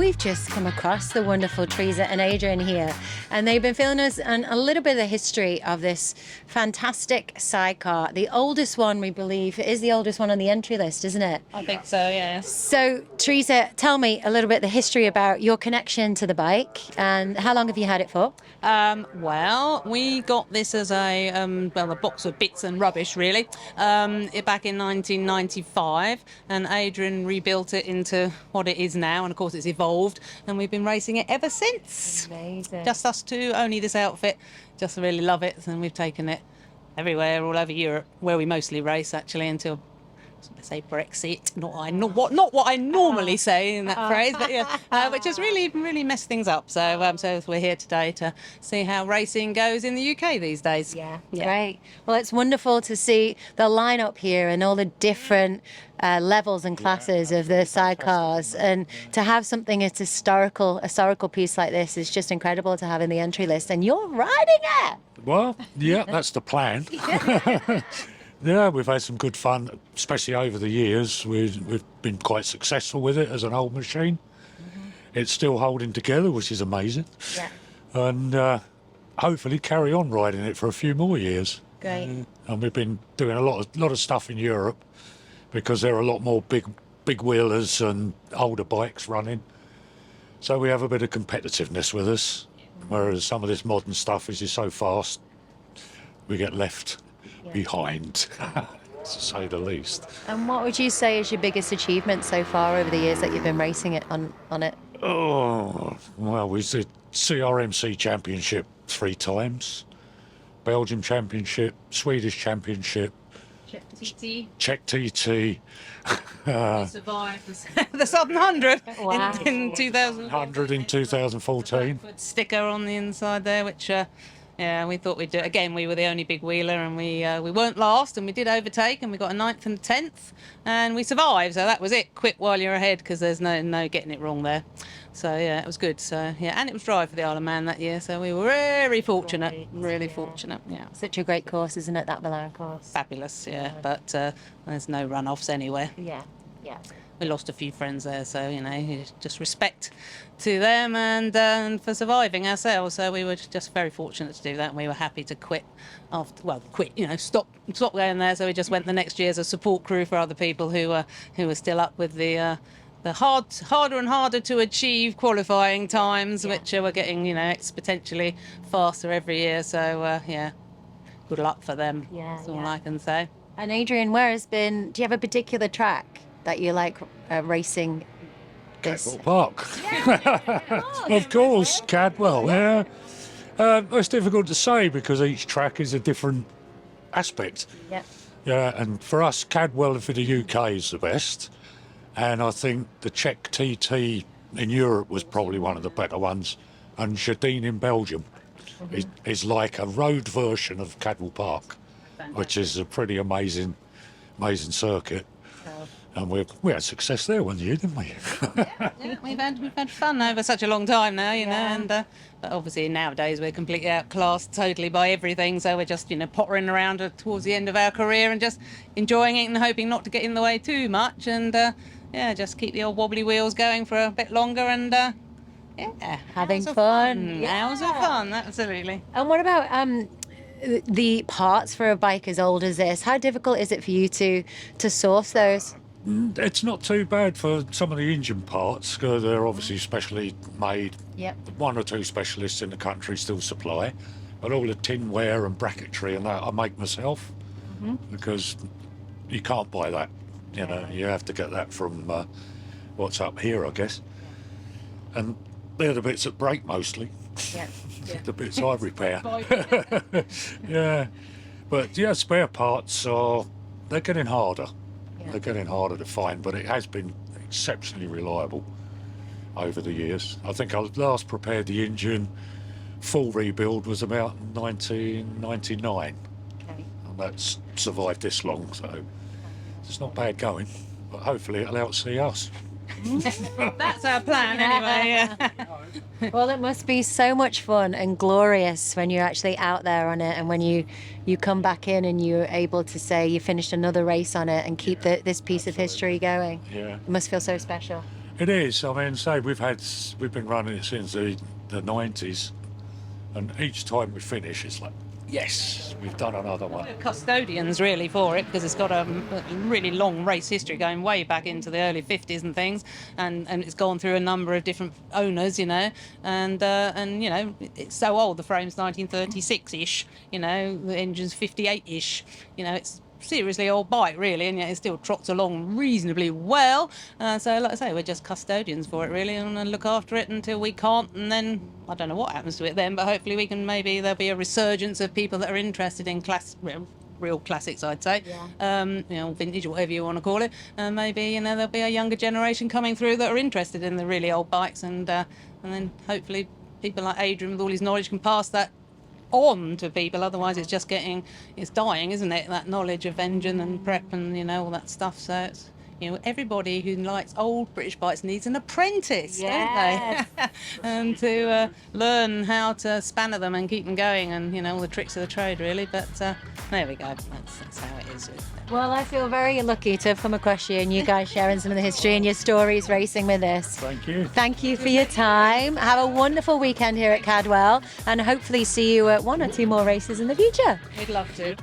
we've just come across the wonderful Theresa and Adrian here, and they've been filling us on a little bit of the history of this fantastic sidecar. The oldest one, we believe, is the oldest one on the entry list, isn't it? I think so, yes. So, Theresa, tell me a little bit the history about your connection to the bike, and how long have you had it for? Well, we got this as a box of bits and rubbish, really, back in 1995, and Adrian rebuilt it into what it is now, and of course it's evolved, and we've been racing it ever since. Amazing. Just us two, only this outfit, just really love it, and we've taken it everywhere, all over Europe, where we mostly race, actually, until... I say Brexit, not what I normally say in that phrase, but yeah, which has really messed things up. So we're here today to see how racing goes in the UK these days. Yeah, great. Well, it's wonderful to see the lineup here and all the different levels and classes of the sidecars, and to have something as historical piece like this is just incredible to have in the entry list. And you're riding it. Well, yeah, that's the plan. Yeah, we've had some good fun, especially over the years. We've been quite successful with it as an old machine. Mm-hmm. It's still holding together, which is amazing. Yeah. And hopefully carry on riding it for a few more years. Great. And we've been doing a lot of stuff in Europe, because there are a lot more big wheelers and older bikes running. So we have a bit of competitiveness with us, whereas some of this modern stuff is just so fast, we get left behind, to say the least. And what would you say is your biggest achievement so far over the years that you've been racing it on it? Oh, well, we did CRMC Championship 3 times, Belgium Championship, Swedish Championship, Czech TT. We survived the Southern 100 in 2000. 100 in 2014. Sticker on the inside there, which... yeah, we thought we'd do it again. We were the only big wheeler, and we weren't last, and we did overtake, and we got a 9th and 10th, and we survived. So that was it. Quit while you're ahead, because there's no getting it wrong there. So yeah, it was good. So yeah, and it was dry for the Isle of Man that year, so we were very fortunate, really fortunate. Yeah, such a great course, isn't it? That Milan course. Fabulous. Yeah, but there's no runoffs anywhere. Yeah. We lost a few friends there, so just respect to them and for surviving ourselves. So we were just very fortunate to do that, and we were happy to quit stop going there. So we just went the next year as a support crew for other people who were still up with the harder and harder to achieve qualifying times, which were getting exponentially faster every year. So good luck for them. That's all I can say. And Adrian, do you have a particular track that you like racing this? Cadwell Park. Of course, Cadwell, yeah. It's difficult to say because each track is a different aspect. Yeah. Yeah, and for us, Cadwell for the UK is the best. And I think the Czech TT in Europe was probably one of the better ones. And Dedman in Belgium is like a road version of Cadwell Park, which is a pretty amazing circuit. And we had success there one year, didn't we? Yeah, we've had fun over such a long time now, and but obviously nowadays we're completely outclassed totally by everything. So we're just pottering around towards the end of our career and just enjoying it and hoping not to get in the way too much, and just keep the old wobbly wheels going for a bit longer and having fun. Hours of fun, absolutely. And what about the parts for a bike as old as this? How difficult is it for you to source those? It's not too bad for some of the engine parts, because they're obviously specially made. Yep. 1 or 2 specialists in the country still supply, but all the tinware and bracketry and that I make myself, because you can't buy that. You have to get that from what's up here, I guess. And they're the bits that break mostly. Yeah. The bits I repair. Yeah, but spare parts they're getting harder. They're getting harder to find, but it has been exceptionally reliable over the years. I think I last prepared the engine full rebuild was about 1999, and that's survived this long, so it's not bad going, but hopefully it'll outsee us. That's our plan anyway. Well, it must be so much fun and glorious when you're actually out there on it, and when you come back in and you're able to say you finished another race on it and keep this piece of history going. Yeah. It must feel so special. It is. I mean, say we've been running it since the 90s, and each time we finish, it's like, yes, we've done another one. Custodians really for it, because it's got a really long race history going way back into the early 50s and things, and it's gone through a number of different owners, you know, and you know, it's so old. The frame's 1936-ish, you know, the engine's 58-ish, you know, it's seriously old bike really, and yet it still trots along reasonably well. So like I say, we're just custodians for it really, and look after it until we can't, and then I don't know what happens to it then, but hopefully we can, maybe there'll be a resurgence of people that are interested in real classics, I'd say. You know, vintage or whatever you want to call it, and maybe, you know, there'll be a younger generation coming through that are interested in the really old bikes, and then hopefully people like Adrian with all his knowledge can pass that on to people. Otherwise it's dying, isn't it, that knowledge of engine and prep and, you know, all that stuff. So it's, you know, everybody who likes old British bikes needs an apprentice, Yes. don't they? And to learn how to spanner them and keep them going, and, you know, all the tricks of the trade really. But there we go, that's how it is. Well, I feel very lucky to have come across you and you guys sharing some of the history and your stories racing with us. Thank you. Thank you for your time. Have a wonderful weekend here at Cadwell, and hopefully see you at one or two more races in the future. We'd love to.